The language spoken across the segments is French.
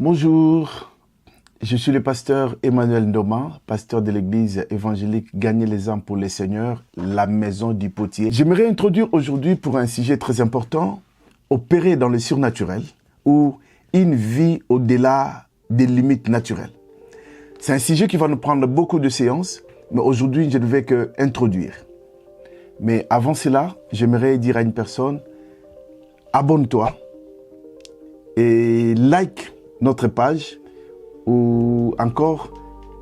Bonjour, je suis le pasteur Emmanuel Ndoma, pasteur de l'église évangélique Gagner les âmes pour les Seigneurs, la maison du potier. J'aimerais introduire aujourd'hui pour un sujet très important, opérer dans le surnaturel ou une vie au-delà des limites naturelles. C'est un sujet qui va nous prendre beaucoup de séances, mais aujourd'hui je ne vais que introduire. Mais avant cela, j'aimerais dire à une personne, abonne-toi et like notre page, ou encore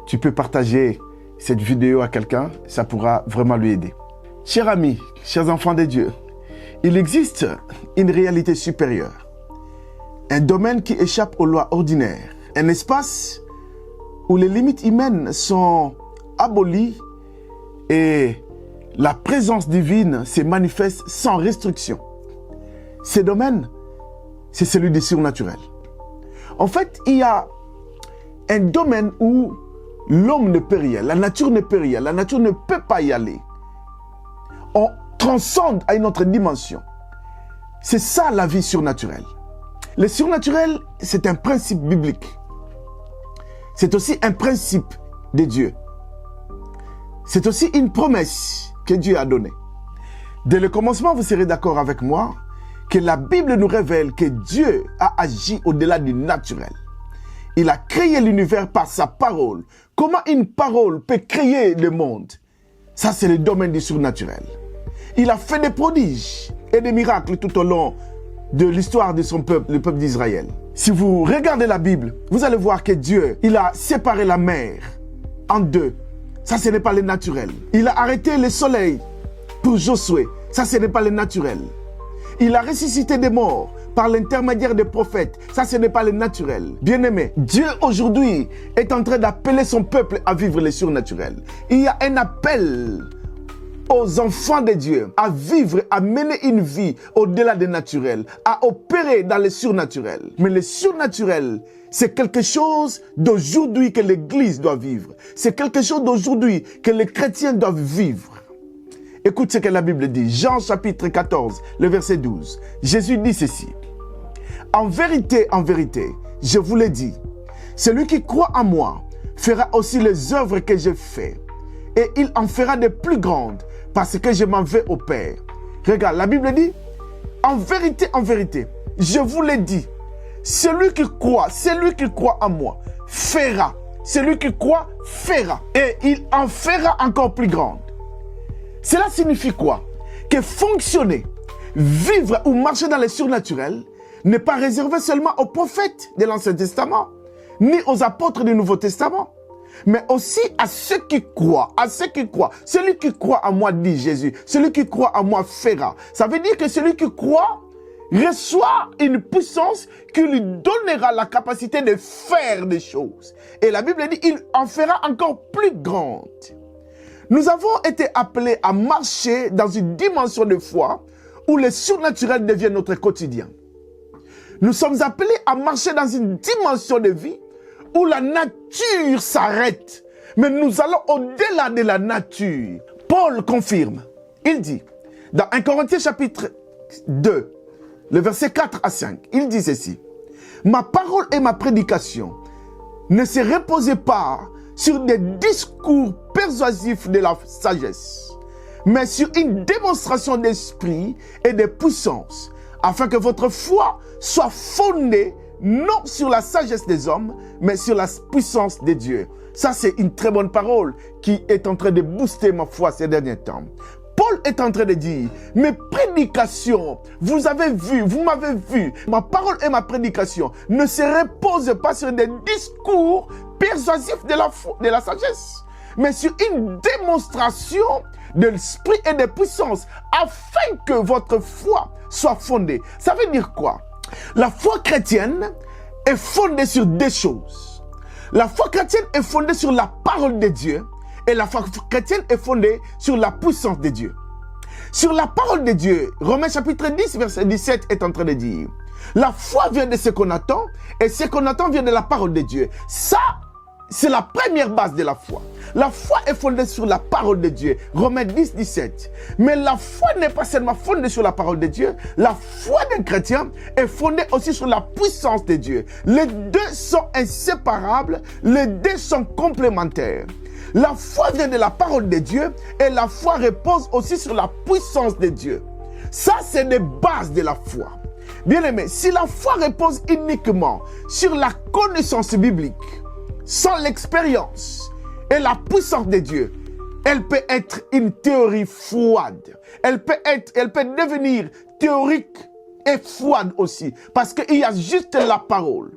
tu peux partager cette vidéo à quelqu'un, ça pourra vraiment lui aider. Chers amis, chers enfants de Dieu, il existe une réalité supérieure, un domaine qui échappe aux lois ordinaires, un espace où les limites humaines sont abolies et la présence divine se manifeste sans restriction. Ce domaine, c'est celui du surnaturel. En fait, il y a un domaine où l'homme ne peut rien, la nature ne peut rien, la nature ne peut pas y aller. On transcende à une autre dimension. C'est ça la vie surnaturelle. Le surnaturel, c'est un principe biblique. C'est aussi un principe de Dieu. C'est aussi une promesse que Dieu a donnée. Dès le commencement, vous serez d'accord avec moi que la Bible nous révèle que Dieu a agi au-delà du naturel. Il a créé l'univers par sa parole. Comment une parole peut créer le monde? Ça, c'est le domaine du surnaturel. Il a fait des prodiges et des miracles tout au long de l'histoire de son peuple, le peuple d'Israël. Si vous regardez la Bible, vous allez voir que Dieu, il a séparé la mer en deux. Ça, ce n'est pas le naturel. Il a arrêté le soleil pour Josué. Ça, ce n'est pas le naturel. Il a ressuscité des morts par l'intermédiaire des prophètes. Ça, ce n'est pas le naturel. Bien-aimé, Dieu aujourd'hui est en train d'appeler son peuple à vivre le surnaturel. Il y a un appel aux enfants de Dieu à vivre, à mener une vie au-delà du naturel, à opérer dans le surnaturel. Mais le surnaturel, c'est quelque chose d'aujourd'hui que l'Église doit vivre. C'est quelque chose d'aujourd'hui que les chrétiens doivent vivre. Écoute ce que la Bible dit. Jean chapitre 14, le verset 12. Jésus dit ceci. En vérité, je vous le dis, celui qui croit en moi fera aussi les œuvres que je fais. Et il en fera de plus grandes parce que je m'en vais au Père. Regarde, la Bible dit, en vérité, je vous le dis, celui qui croit en moi fera. Celui qui croit fera. Et il en fera encore plus grande. Cela signifie quoi? Que fonctionner, vivre ou marcher dans le surnaturel n'est pas réservé seulement aux prophètes de l'Ancien Testament, ni aux apôtres du Nouveau Testament, mais aussi à ceux qui croient, Celui qui croit en moi, dit Jésus, celui qui croit en moi fera. Ça veut dire que celui qui croit reçoit une puissance qui lui donnera la capacité de faire des choses. Et la Bible dit, il en fera encore plus grande. Nous avons été appelés à marcher dans une dimension de foi où le surnaturel devient notre quotidien. Nous sommes appelés à marcher dans une dimension de vie où la nature s'arrête. Mais nous allons au-delà de la nature. Paul confirme. Il dit, dans 1 Corinthiens chapitre 2, le verset 4 à 5, il dit ceci. Ma parole et ma prédication ne se reposaient pas sur des discours persuasifs de la sagesse, mais sur une démonstration d'esprit et de puissance, afin que votre foi soit fondée non sur la sagesse des hommes, mais sur la puissance de Dieu. Ça, c'est une très bonne parole qui est en train de booster ma foi ces derniers temps. Paul est en train de dire, mes prédications, vous avez vu, vous m'avez vu, ma parole et ma prédication ne se reposent pas sur des discours persuasifs de la sagesse, mais sur une démonstration de l'esprit et de puissance, afin que votre foi soit fondée. Ça veut dire quoi? La foi chrétienne est fondée sur deux choses. La foi chrétienne est fondée sur la parole de Dieu, et la foi chrétienne est fondée sur la puissance de Dieu. Sur la parole de Dieu, Romains chapitre 10, verset 17 est en train de dire, la foi vient de ce qu'on attend, et ce qu'on attend vient de la parole de Dieu. Ça, c'est la première base de la foi. La foi est fondée sur la parole de Dieu. Romains 10, 17. Mais la foi n'est pas seulement fondée sur la parole de Dieu. La foi d'un chrétien est fondée aussi sur la puissance de Dieu. Les deux sont inséparables. Les deux sont complémentaires. La foi vient de la parole de Dieu et la foi repose aussi sur la puissance de Dieu. Ça, c'est les bases de la foi. Bien-aimé, si la foi repose uniquement sur la connaissance biblique, sans l'expérience et la puissance de Dieu, elle peut être une théorie froide. Elle peut devenir théorique et froide aussi, parce qu'il y a juste la parole.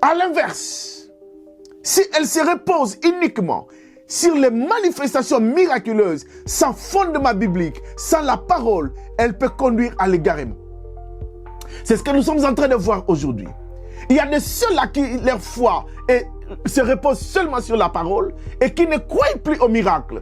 À l'inverse, si elle se repose uniquement sur les manifestations miraculeuses, sans fondement biblique, sans la parole, elle peut conduire à l'égarement. C'est ce que nous sommes en train de voir aujourd'hui. Il y a de ceux-là qui, leur foi se repose seulement sur la parole et qui ne croient plus au miracle.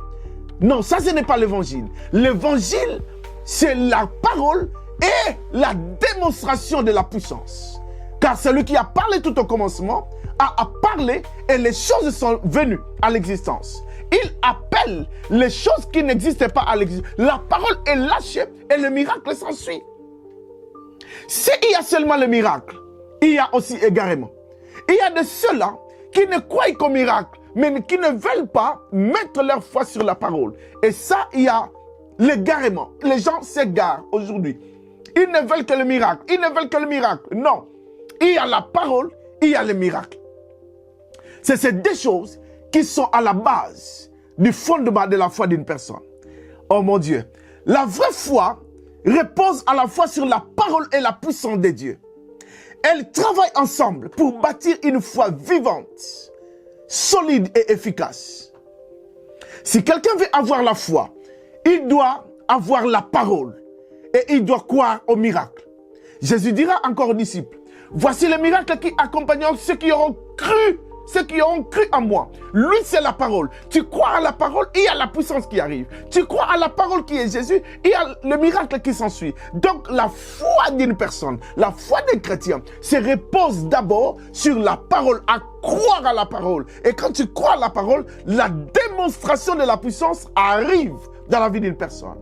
Non, ça ce n'est pas l'évangile. L'évangile, c'est la parole et la démonstration de la puissance. Car celui qui a parlé tout au commencement a parlé et les choses sont venues à l'existence. Il appelle les choses qui n'existaient pas à l'existence. La parole est lâchée et le miracle s'ensuit. S'il y a seulement le miracle, il y a aussi égarement. Il y a de ceux-là qui ne croient qu'au miracle, mais qui ne veulent pas mettre leur foi sur la parole. Et ça, il y a l'égarement. Les gens s'égarent aujourd'hui. Ils ne veulent que le miracle. Ils ne veulent que le miracle. Non. Il y a la parole, il y a le miracle. C'est ces deux choses qui sont à la base du fondement de la foi d'une personne. Oh mon Dieu. La vraie foi repose à la fois sur la parole et la puissance de Dieu. Elles travaillent ensemble pour bâtir une foi vivante, solide et efficace. Si quelqu'un veut avoir la foi, il doit avoir la parole et il doit croire au miracle. Jésus dira encore aux disciples, voici les miracles qui accompagneront ceux qui auront cru en moi. Lui, c'est la parole. Tu crois à la parole, il y a la puissance qui arrive. Tu crois à la parole qui est Jésus, il y a le miracle qui s'ensuit. Donc, la foi d'une personne, la foi d'un chrétien, se repose d'abord sur la parole, à croire à la parole. Et quand tu crois à la parole, la démonstration de la puissance arrive dans la vie d'une personne.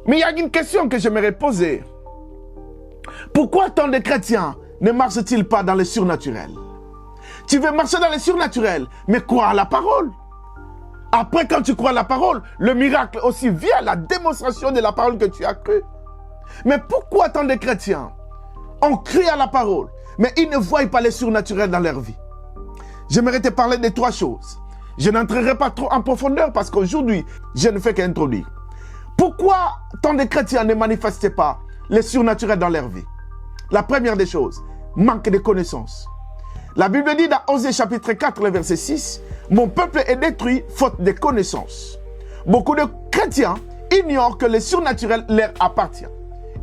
Mais il y a une question que j'aimerais poser. Pourquoi tant de chrétiens ne marchent-ils pas dans le surnaturel? Tu veux marcher dans le surnaturel, mais croire à la parole. Après, quand tu crois à la parole, le miracle aussi vient, la démonstration de la parole que tu as cru. Mais pourquoi tant de chrétiens ont cru à la parole, mais ils ne voient pas le surnaturel dans leur vie? J'aimerais te parler de trois choses. Je n'entrerai pas trop en profondeur parce qu'aujourd'hui, je ne fais qu'introduire. Pourquoi tant de chrétiens ne manifestent pas le surnaturel dans leur vie? La première des choses, manque de connaissances. La Bible dit dans Osée chapitre 4, le verset 6, « Mon peuple est détruit faute de connaissances. » Beaucoup de chrétiens ignorent que le surnaturel leur appartient.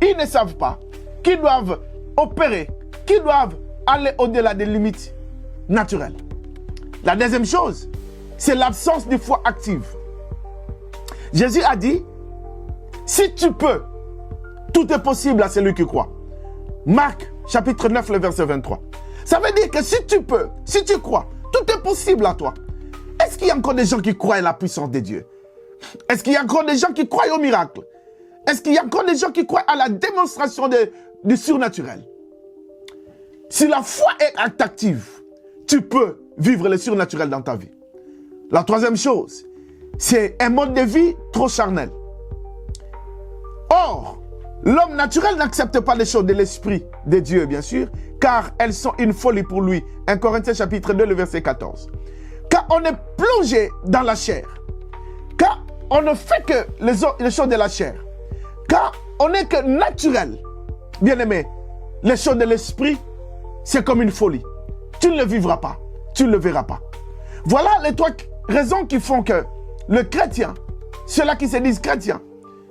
Ils ne savent pas qu'ils doivent opérer, qu'ils doivent aller au-delà des limites naturelles. La deuxième chose, c'est l'absence de foi active. Jésus a dit, « Si tu peux, tout est possible à celui qui croit. » Marc chapitre 9, le verset 23. Ça veut dire que si tu peux, si tu crois, tout est possible à toi. Est-ce qu'il y a encore des gens qui croient à la puissance de Dieu? Est-ce qu'il y a encore des gens qui croient au miracle? Est-ce qu'il y a encore des gens qui croient à la démonstration du surnaturel? Si la foi est active, tu peux vivre le surnaturel dans ta vie. La troisième chose, c'est un mode de vie trop charnel. Or, l'homme naturel n'accepte pas les choses de l'esprit de Dieu, bien sûr, car elles sont une folie pour lui. 1 Corinthiens chapitre 2, le verset 14. Car on est plongé dans la chair. Car on ne fait que les choses de la chair. Car on n'est que naturel. Bien-aimé, les choses de l'esprit, c'est comme une folie. Tu ne le vivras pas. Tu ne le verras pas. Voilà les trois raisons qui font que le chrétien, ceux-là qui se disent chrétiens,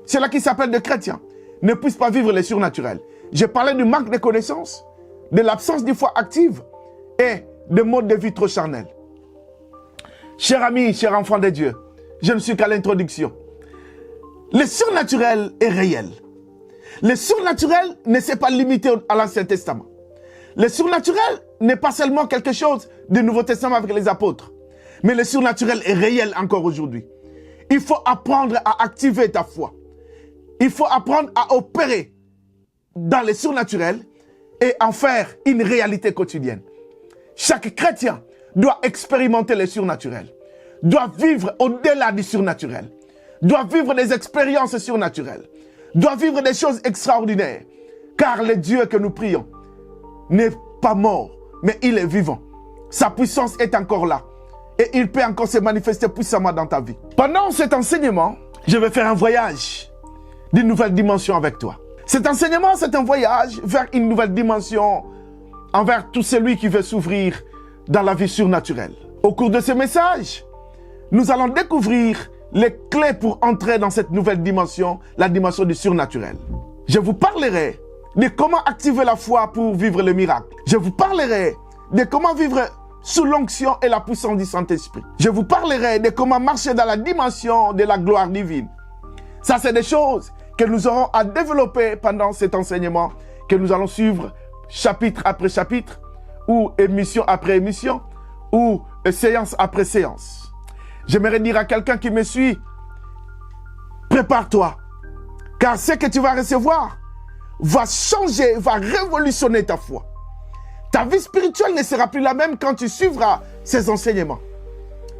ceux-là qui s'appellent des chrétiens, ne puissent pas vivre les surnaturels. J'ai parlé du manque de connaissances, de l'absence de foi active et de mode de vie trop charnel. Chers amis, chers enfants de Dieu, je ne suis qu'à l'introduction. Le surnaturel est réel. Le surnaturel ne s'est pas limité à l'Ancien Testament. Le surnaturel n'est pas seulement quelque chose du Nouveau Testament avec les apôtres, mais le surnaturel est réel encore aujourd'hui. Il faut apprendre à activer ta foi. Il faut apprendre à opérer dans le surnaturel et en faire une réalité quotidienne. Chaque chrétien doit expérimenter le surnaturel, doit vivre au-delà du surnaturel, doit vivre des expériences surnaturelles, doit vivre des choses extraordinaires, car le Dieu que nous prions n'est pas mort, mais il est vivant. Sa puissance est encore là et il peut encore se manifester puissamment dans ta vie. Pendant cet enseignement, je vais faire un voyage d'une nouvelle dimension avec toi. Cet enseignement, c'est un voyage vers une nouvelle dimension envers tout celui qui veut s'ouvrir dans la vie surnaturelle. Au cours de ce message, nous allons découvrir les clés pour entrer dans cette nouvelle dimension, la dimension du surnaturel. Je vous parlerai de comment activer la foi pour vivre le miracle. Je vous parlerai de comment vivre sous l'onction et la puissance du Saint-Esprit. Je vous parlerai de comment marcher dans la dimension de la gloire divine. Ça, c'est des choses que nous aurons à développer pendant cet enseignement, que nous allons suivre chapitre après chapitre, ou émission après émission, ou séance après séance. J'aimerais dire à quelqu'un qui me suit, prépare-toi, car ce que tu vas recevoir va changer, va révolutionner ta foi. Ta vie spirituelle ne sera plus la même quand tu suivras ces enseignements.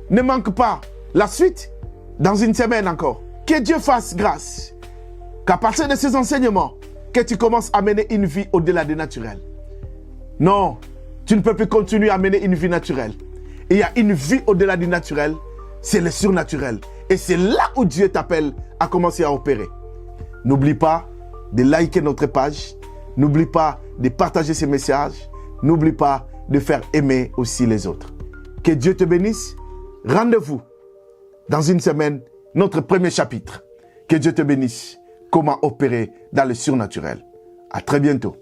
Ne manque pas la suite dans une semaine encore. Que Dieu fasse grâce, qu'à partir de ces enseignements, que tu commences à mener une vie au-delà du naturel. Non, tu ne peux plus continuer à mener une vie naturelle. Il y a une vie au-delà du naturel, c'est le surnaturel. Et c'est là où Dieu t'appelle à commencer à opérer. N'oublie pas de liker notre page. N'oublie pas de partager ces messages. N'oublie pas de faire aimer aussi les autres. Que Dieu te bénisse. Rendez-vous dans une semaine, notre premier chapitre. Que Dieu te bénisse. Comment opérer dans le surnaturel. À très bientôt.